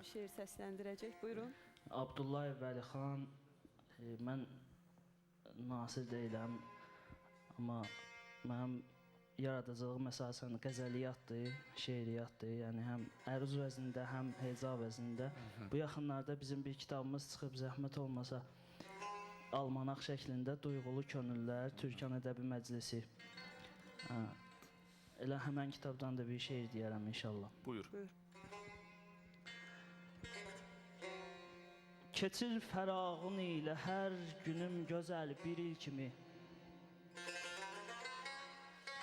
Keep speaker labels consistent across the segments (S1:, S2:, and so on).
S1: şeir səsləndirəcək. Buyurun.
S2: Abdullayev Vəlixan, mən Nasir deyiləm, amma mənim yaradacağım əsasən qəzəliyyatdır, şeiriyyatdır. Yəni həm əruz vəznində, həm heca vəznində. Bu yaxınlarda bizim bir kitabımız çıxıb, zəhmət olmasa, almanaq şəklində Duyğulu Könüllər, Türkan Ədəbi Məclisi. Elə həmən kitabdan da bir şeir deyərəm inşallah.
S3: Buyur.
S1: Buyur.
S2: Keçir fərağın ilə hər günüm gözəl bir il kimi.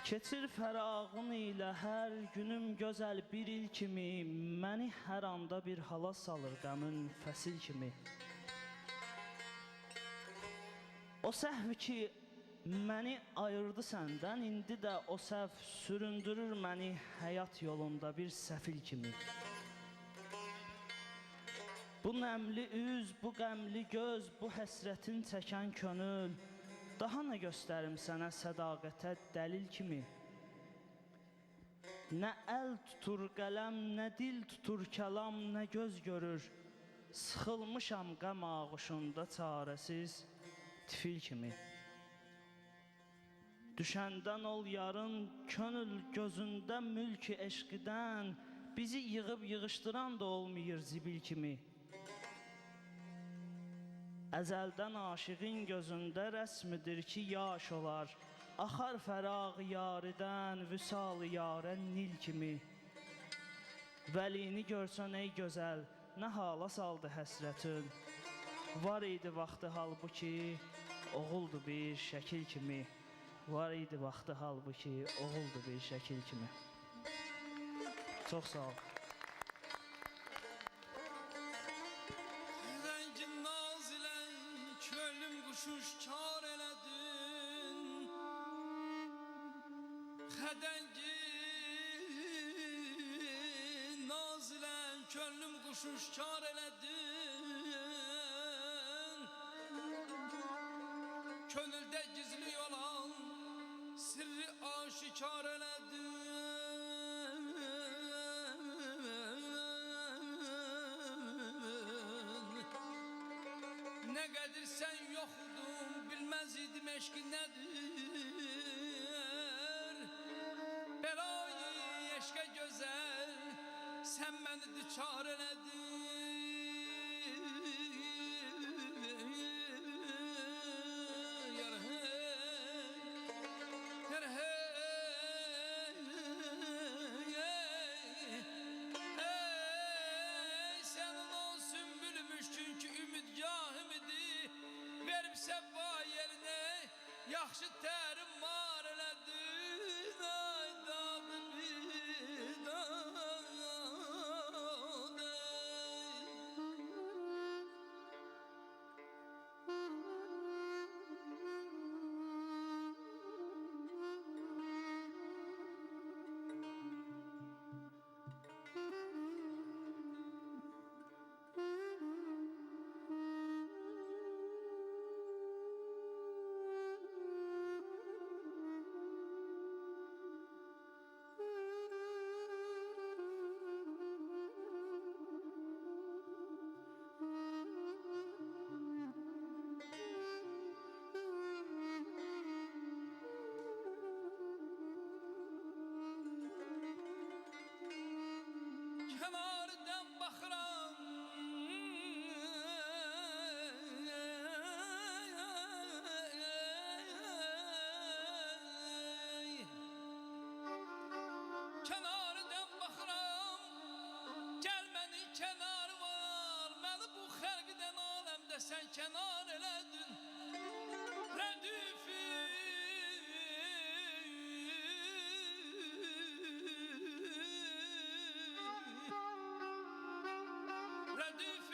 S2: Keçir fərağın ilə hər günüm gözəl bir il kimi. Məni hər anda bir hala salır qəmin fəsil kimi. O səhv ki məni ayırdı səndən, indi də o səhv süründürür məni həyat yolunda bir səfil kimi. Bu nəmli üz, bu qəmli göz, bu həsrətin çəkən könül, daha nə göstərim sənə sədaqətə dəlil kimi? Nə əl tutur qələm, nə dil tutur kəlam, nə göz görür. Sıxılmışam qəm ağuşunda çarəsiz tifil kimi. Düşəndən ol yarın, könül gözündə mülk-i eşqidən, bizi yığıb yığışdıran da olmayır zibil kimi. Əzəldən aşiqin gözündə rəsmidir ki, yaş olar. Axar fəraq yaridən, vüsal-ı yarə nil kimi. Vəlini görsən ey gözəl, nə hala saldı həsrətin. Var idi vaxtı halbuki, oğuldu bir şəkil kimi. Var idi vaxtı halbuki, oğuldu bir şəkil kimi. Çox sağ ol.
S4: Şuşkar elədin, xədəngi nazilən könlüm quşuşkar elədin. Könüldə gizli olan sirri aşikar elədin. Nə qədir sən yoxdun, bilməz idim eşqi nədir. Bəlayı eşqə gözəl, sən məni düçar elədin. Yar hey, yar hey, ey sənin olsun bülmüş çünki ümidgahım idi. Verib səbba yerinə yaxşı tərim var elədin. Ay dadım bidan. Sen kenar elədin rədüfi. Rədüfi